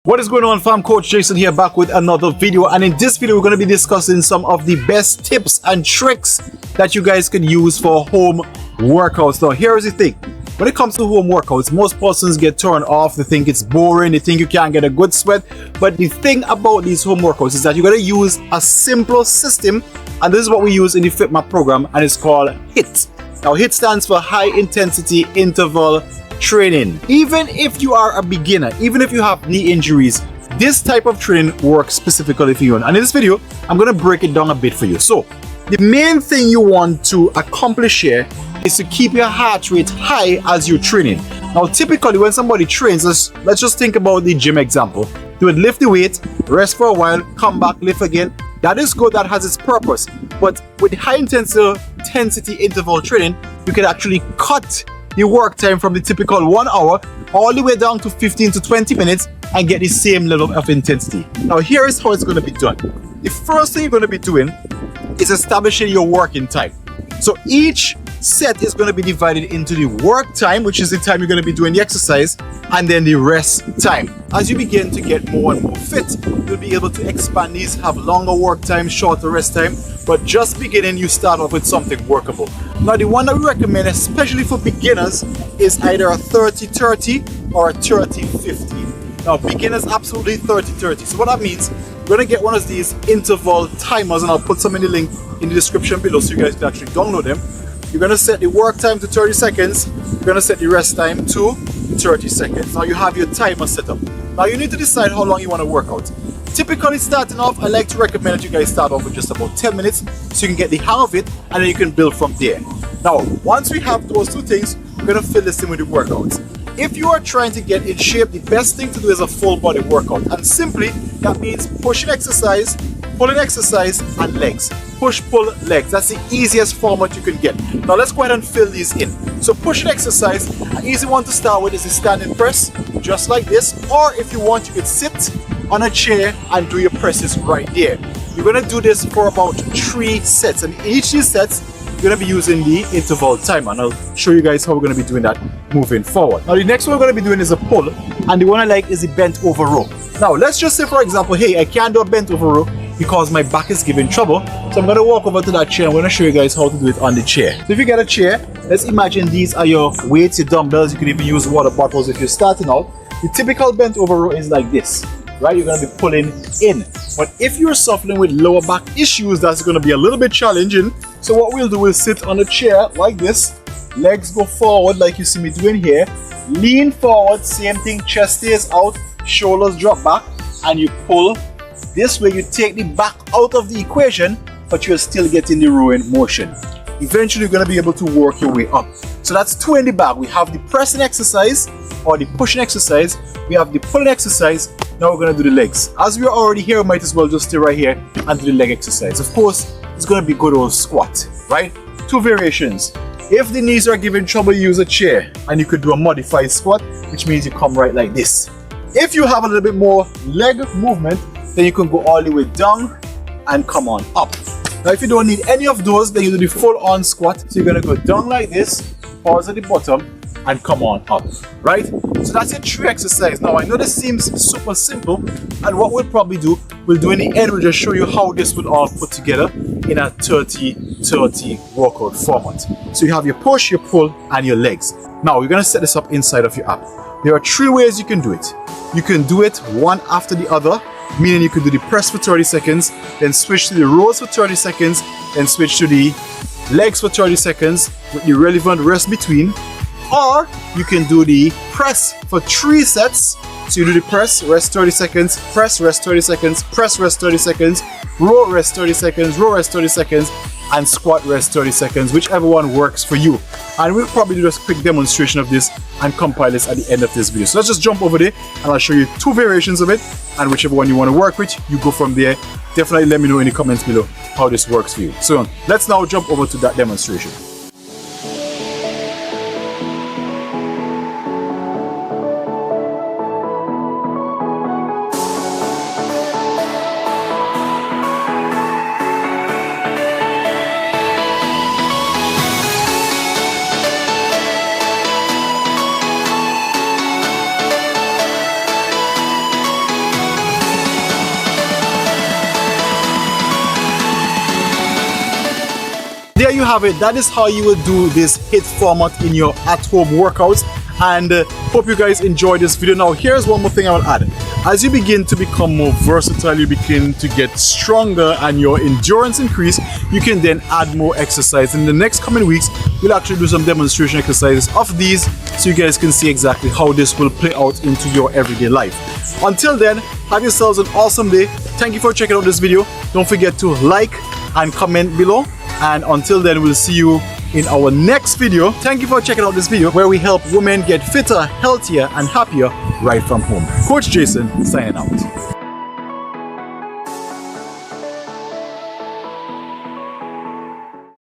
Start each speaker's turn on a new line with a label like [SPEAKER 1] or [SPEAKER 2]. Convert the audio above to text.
[SPEAKER 1] What is going on, fam? Coach Jason here, back with another video, and in this video we're going to be discussing some of the best tips and tricks that you guys can use for home workouts. Now here is the thing: when it comes to home workouts, most persons get turned off. They think it's boring, they think you can't get a good sweat. But the thing about these home workouts is that you're going to use a simple system, and this is what we use in the FitMaw program, and it's called HIT. Now HIT stands for high intensity interval training. Even if you are a beginner, even if you have knee injuries, this type of training works specifically for you. And in this video, I'm going to break it down a bit for you. So the main thing you want to accomplish here is to keep your heart rate high as you're training. Now typically when somebody trains, let's just think about the gym example. They would lift the weight, rest for a while, come back, lift again. That is good, that has its purpose. But with high intensity interval training, you can actually cut the work time from the typical 1 hour all the way down to 15 to 20 minutes and get the same level of intensity. Now here is how it's going to be done. The first thing you're going to be doing is establishing your working time. So each set is going to be divided into the work time, which is the time you're going to be doing the exercise, and then the rest time. As you begin to get more and more fit, you'll be able to expand these, have longer work time, shorter rest time, but just beginning, you start off with something workable. Now the one that we recommend, especially for beginners, is either a 30-30 or a 30-50. Now beginners, absolutely 30-30. So what that means, we're going to get one of these interval timers, and I'll put some in the link in the description below so you guys can actually download them. You're going to set the work time to 30 seconds. You're going to set the rest time to 30 seconds. Now you have your timer set up. Now you need to decide how long you want to work out. Typically starting off, I like to recommend that you guys start off with just about 10 minutes so you can get the hang of it, and then you can build from there. Now, once we have those two things, we're going to fill this in with the workouts. If you are trying to get in shape, the best thing to do is a full body workout. And simply, that means pushing exercise, pulling exercise, and legs. Push, pull, legs. That's the easiest format you can get. Now let's go ahead and fill these in. So pushing exercise, an easy one to start with is the standing press, just like this. Or if you want, you could sit on a chair and do your presses right there. You're going to do this for about 3 sets. And in each of these sets, you're going to be using the interval timer. And I'll show you guys how we're going to be doing that moving forward. Now the next one we're going to be doing is a pull. And the one I like is the bent over row. Now let's just say, for example, hey, I can't do a bent over row because my back is giving trouble. So I'm going to walk over to that chair. I'm going to show you guys how to do it on the chair. So if you get a chair, let's imagine these are your weights, your dumbbells. You can even use water bottles if you're starting out. The typical bent over row is like this, right? You're going to be pulling in. But if you're suffering with lower back issues, that's going to be a little bit challenging. So what we'll do, we'll sit on a chair like this. Legs go forward like you see me doing here. Lean forward, same thing, chest stays out, shoulders drop back, and you pull. This way you take the back out of the equation, but you're still getting the rowing motion. Eventually you're going to be able to work your way up. So that's 2 in the bag. We have the pressing exercise or the pushing exercise. We have the pulling exercise. Now we're going to do the legs. As we are already here, we might as well just stay right here and do the leg exercise. Of course, it's going to be good old squat, right? 2 variations. If the knees are giving trouble, you use a chair, and you could do a modified squat, which means you come right like this. If you have a little bit more leg movement, then you can go all the way down and come on up. Now if you don't need any of those, then you do the full on squat. So you're going to go down like this, pause at the bottom, and come on up, right? So that's your 3 exercise. Now I know this seems super simple, and what we'll probably do, we'll do in the end, we'll just show you how this would all put together in a 30-30 workout format. So you have your push, your pull, and your legs. Now you're going to set this up inside of your app. There are 3 ways you can do it. You can do it one after the other, meaning you can do the press for 30 seconds, then switch to the rows for 30 seconds, then switch to the legs for 30 seconds with the relevant rest between. Or you can do the press for 3 sets. So you do the press, rest 30 seconds, press, rest 30 seconds, press, rest 30 seconds, row, rest 30 seconds, row, rest 30 seconds, and squat, rest 30 seconds, whichever one works for you. And we'll probably do just a quick demonstration of this and compile this at the end of this video. So let's just jump over there and I'll show you 2 variations of it, and whichever one you want to work with, you go from there. Definitely let me know in the comments below how this works for you. So let's now jump over to that demonstration. there you have it. That is how you will do this HIIT format in your at-home workouts. And hope you guys enjoyed this video. Now here's one more thing I will add. As you begin to become more versatile, you begin to get stronger and your endurance increase, you can then add more exercise. In the next coming weeks, we'll actually do some demonstration exercises of these so you guys can see exactly how this will play out into your everyday life. Until then, have yourselves an awesome day. Thank you for checking out this video. Don't forget to like and comment below. And until then, we'll see you in our next video. Thank you for checking out this video where we help women get fitter, healthier, and happier right from home. Coach Jason signing out.